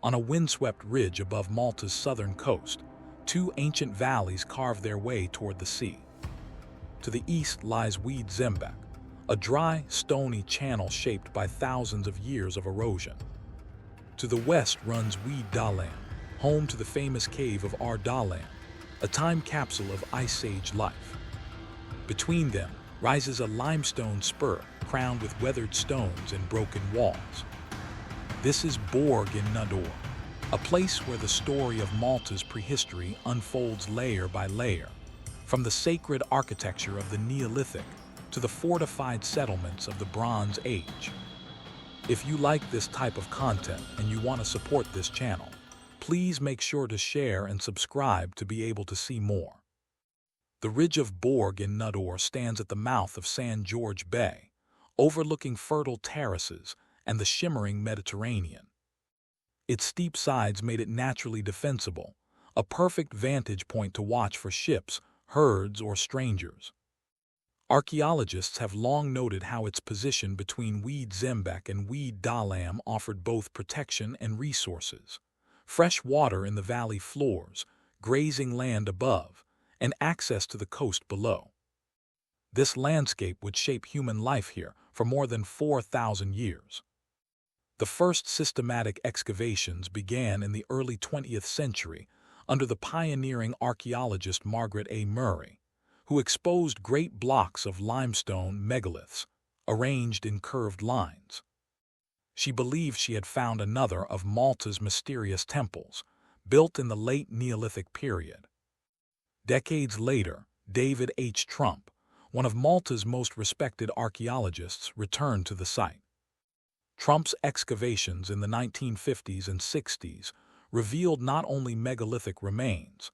On a windswept ridge above Malta's southern coast, two ancient valleys carve their way toward the sea. To the east lies Wied Żembaq, a dry, stony channel shaped by thousands of years of erosion. To the west runs Wied Żembaq, home to the famous cave of Archaeology, a time capsule of Ice Age life. Between them rises a limestone spur crowned with weathered stones and broken walls. This is Borg in-Nadur, a place where the story of Malta's prehistory unfolds layer by layer, from the sacred architecture of the Neolithic to the fortified settlements of the Bronze Age. If you like this type of content and you want to support this channel, please make sure to share and subscribe to be able to see more. The ridge of Borg in-Nadur stands at the mouth of St. George Bay, overlooking fertile terraces and the shimmering Mediterranean. Its steep sides made it naturally defensible, a perfect vantage point to watch for ships, herds, or strangers. Archaeologists have long noted how its position between Wied Żembaq and Wied Żembaq offered both protection and resources: fresh water in the valley floors, grazing land above, and access to the coast below. This landscape would shape human life here for more than 4,000 years. The first systematic excavations began in the early 20th century under the pioneering archaeologist Margaret A, who exposed great blocks of limestone megaliths arranged in curved lines. She believed she had found another of Malta's mysterious temples, built in the late Neolithic period. Decades later, David H. Trump, one of Malta's most respected archaeologists, returned to the site. Trump's excavations in the 1950s and 60s revealed not only megalithic remains,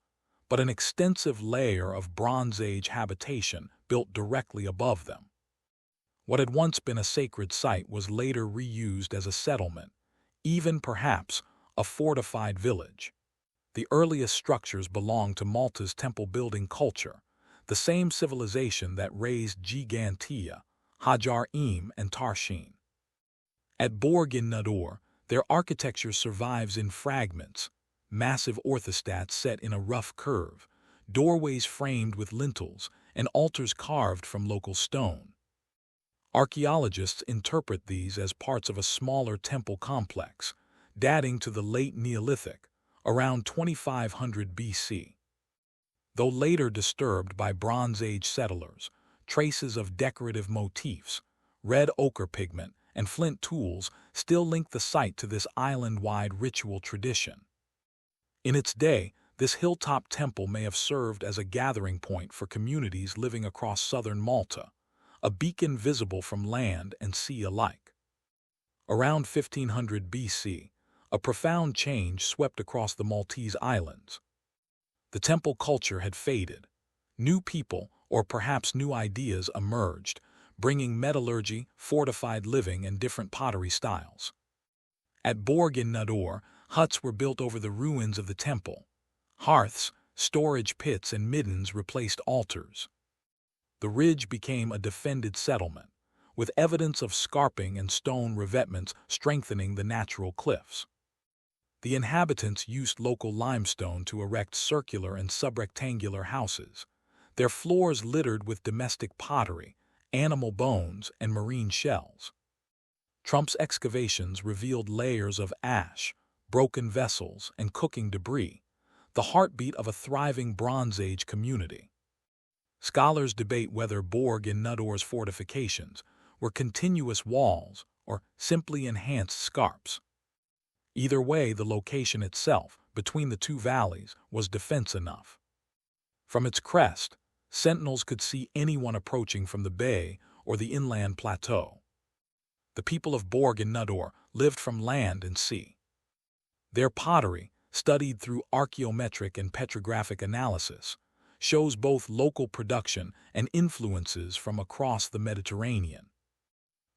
but an extensive layer of Bronze Age habitation built directly above them. What had once been a sacred site was later reused as a settlement, even perhaps a fortified village. The earliest structures belonged to Malta's temple-building culture, the same civilization that raised Gigantia, Hajar-Im, and Tarshin. At Borg in-Nadur, their architecture survives in fragments: massive orthostats set in a rough curve, doorways framed with lintels, and altars carved from local stone. Archaeologists interpret these as parts of a smaller temple complex, dating to the late Neolithic, around 2500 BC. Though later disturbed by Bronze Age settlers, traces of decorative motifs, red ochre pigment, and flint tools still link the site to this island-wide ritual tradition. In its day, this hilltop temple may have served as a gathering point for communities living across southern Malta, a beacon visible from land and sea alike. Around 1500 BC, a profound change swept across the Maltese islands. The temple culture had faded. New people, or perhaps new ideas, emerged, bringing metallurgy, fortified living, and different pottery styles. At Borg in-Nadur, huts were built over the ruins of the temple. Hearths, storage pits, and middens replaced altars. The ridge became a defended settlement, with evidence of scarping and stone revetments strengthening the natural cliffs. The inhabitants used local limestone to erect circular and subrectangular houses, their floors littered with domestic pottery, animal bones, and marine shells. Trump's excavations revealed layers of ash, broken vessels, and cooking debris, the heartbeat of a thriving Bronze Age community. Scholars debate whether Borg in-Nadur's fortifications were continuous walls or simply enhanced scarps. Either way, the location itself, between the two valleys, was defense enough. From its crest, sentinels could see anyone approaching from the bay or the inland plateau. The people of Borg in-Nadur lived from land and sea. Their pottery, studied through archaeometric and petrographic analysis, shows both local production and influences from across the Mediterranean.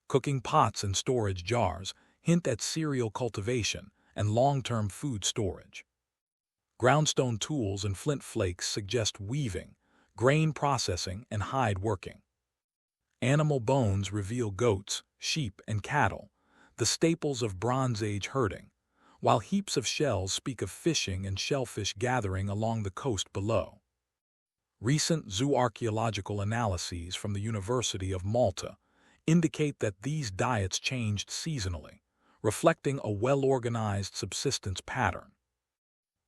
Cooking pots and storage jars hint at cereal cultivation and long-term food storage. Groundstone tools and flint flakes suggest weaving, grain processing, and hide working. Animal bones reveal goats, sheep, and cattle, the staples of Bronze Age herding, while heaps of shells speak of fishing and shellfish gathering along the coast below. Recent zooarchaeological analyses from the University of Malta indicate that these diets changed seasonally, reflecting a well-organized subsistence pattern.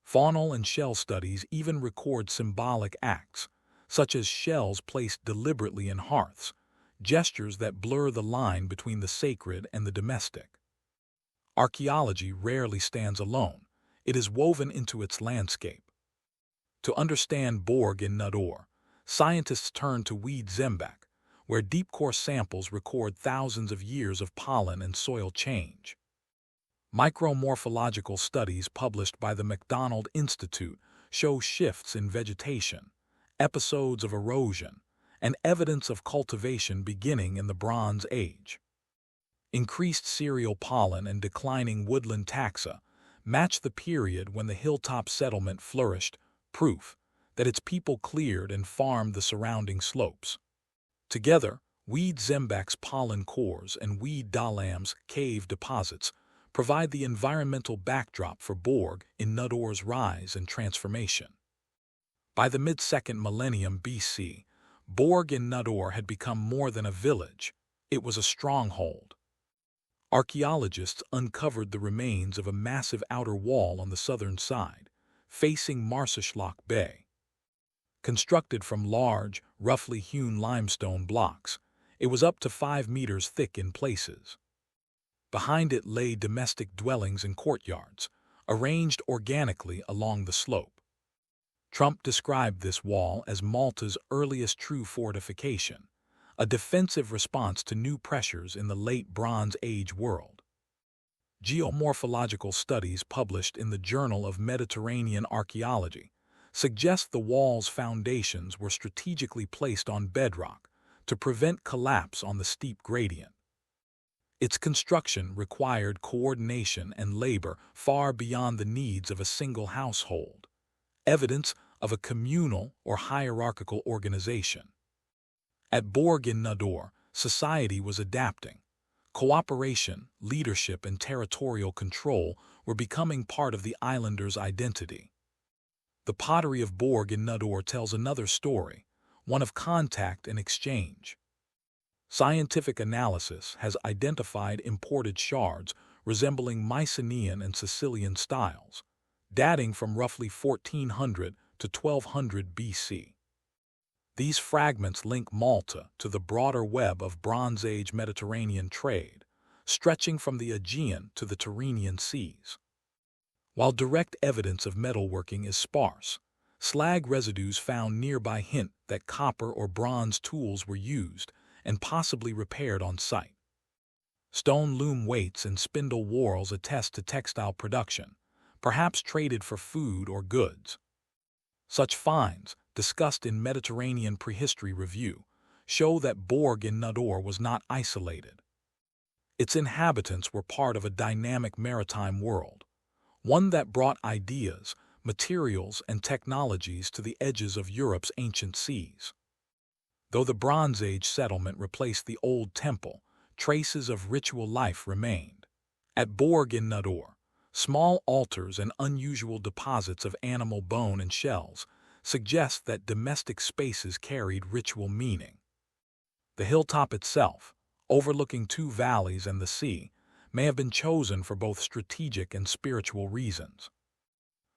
Faunal and shell studies even record symbolic acts, such as shells placed deliberately in hearths, gestures that blur the line between the sacred and the domestic. Archaeology rarely stands alone. It is woven into its landscape. To understand Borg in-Nadur, scientists turn to Wied Żembaq, where deep-core samples record thousands of years of pollen and soil change. Micromorphological studies published by the MacDonald Institute show shifts in vegetation, episodes of erosion, and evidence of cultivation beginning in the Bronze Age. Increased cereal pollen and declining woodland taxa match the period when the hilltop settlement flourished, proof that its people cleared and farmed the surrounding slopes. Together, Wied Żembaq's pollen cores and Wied Dalam's cave deposits provide the environmental backdrop for Borg in-Nadur's rise and transformation. By the mid-2nd millennium BC, Borg in-Nadur had become more than a village. It was a stronghold. Archaeologists uncovered the remains of a massive outer wall on the southern side, facing Marsaxlokk Bay. Constructed from large, roughly hewn limestone blocks, it was up to 5 meters thick in places. Behind it lay domestic dwellings and courtyards, arranged organically along the slope. Trump described this wall as Malta's earliest true fortification, a defensive response to new pressures in the late Bronze Age world. Geomorphological studies published in the Journal of Mediterranean Archaeology suggest the wall's foundations were strategically placed on bedrock to prevent collapse on the steep gradient. Its construction required coordination and labor far beyond the needs of a single household, evidence of a communal or hierarchical organization. At Borg in-Nadur, society was adapting. Cooperation, leadership, and territorial control were becoming part of the islanders' identity. The pottery of Borg in-Nadur tells another story, one of contact and exchange. Scientific analysis has identified imported shards resembling Mycenaean and Sicilian styles, dating from roughly 1400 to 1200 BC. These fragments link Malta to the broader web of Bronze Age Mediterranean trade, stretching from the Aegean to the Tyrrhenian seas. While direct evidence of metalworking is sparse, slag residues found nearby hint that copper or bronze tools were used and possibly repaired on site. Stone loom weights and spindle whorls attest to textile production, perhaps traded for food or goods. Such finds, discussed in Mediterranean Prehistory Review, show that Borg in-Nadur was not isolated. Its inhabitants were part of a dynamic maritime world, one that brought ideas, materials, and technologies to the edges of Europe's ancient seas. Though the Bronze Age settlement replaced the old temple, traces of ritual life remained. At Borg in-Nadur, small altars and unusual deposits of animal bone and shells suggest that domestic spaces carried ritual meaning. The hilltop itself, overlooking 2 valleys and the sea, may have been chosen for both strategic and spiritual reasons.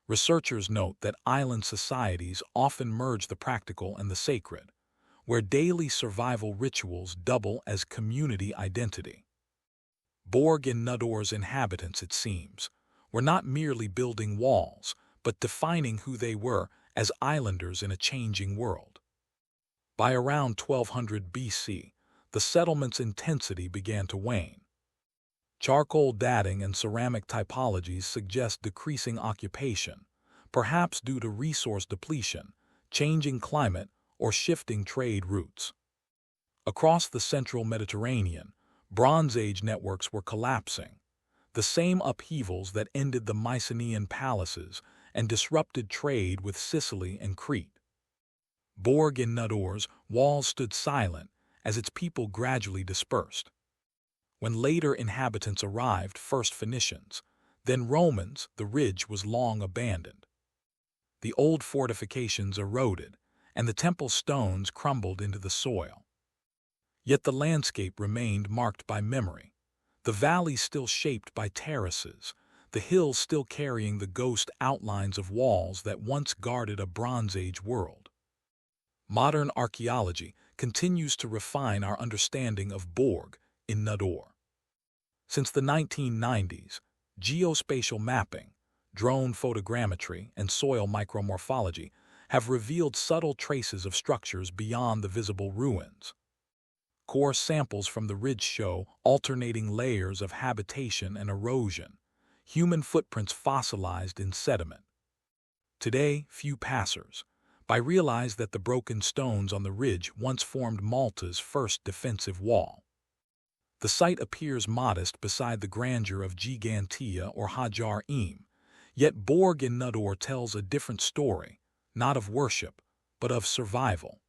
Researchers note that island societies often merge the practical and the sacred, where daily survival rituals double as community identity. Borg in-Nadur's inhabitants, it seems, were not merely building walls, but defining who they were as islanders in a changing world. By around 1200 BC, the settlement's intensity began to wane. Charcoal dating and ceramic typologies suggest decreasing occupation, perhaps due to resource depletion, changing climate, or shifting trade routes. Across the central Mediterranean, Bronze Age networks were collapsing, the same upheavals that ended the Mycenaean palaces and disrupted trade with Sicily and Crete. Borg in-Nadur's walls stood silent as its people gradually dispersed. When later inhabitants arrived, first Phoenicians, Then Romans, the ridge was long abandoned. The old fortifications eroded, and the temple stones crumbled into the soil. Yet the landscape remained marked by memory, the valleys still shaped by terraces, the hills still carrying the ghost outlines of walls that once guarded a Bronze Age world. Modern archaeology continues to refine our understanding of Borg in-Nadur. Since the 1990s, geospatial mapping, drone photogrammetry, and soil micromorphology have revealed subtle traces of structures beyond the visible ruins. Core samples from the ridge show alternating layers of habitation and erosion, human footprints fossilized in sediment. Today, few passers realize that the broken stones on the ridge once formed Malta's first defensive wall. The site appears modest beside the grandeur of Gigantea or Hajar-im, yet Borg in-Nadur tells a different story, not of worship, but of survival.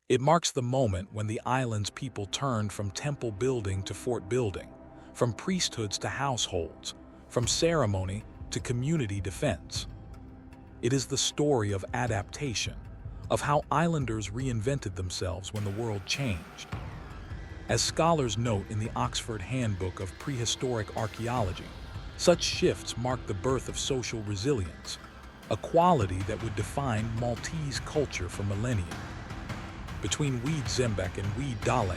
It marks the moment when the island's people turned from temple building to fort building, from priesthoods to households, from ceremony to community defense. It is the story of adaptation, of how islanders reinvented themselves when the world changed. As scholars note in the Oxford Handbook of Prehistoric Archaeology, such shifts mark the birth of social resilience, a quality that would define Maltese culture for millennia. Between Wied Żembaq and Wied Żembaq,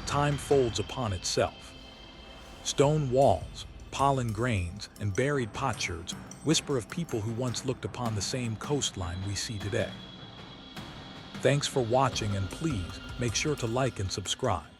time folds upon itself. Stone walls, pollen grains, and buried potsherds whisper of people who once looked upon the same coastline we see today. Thanks for watching, and please make sure to like and subscribe.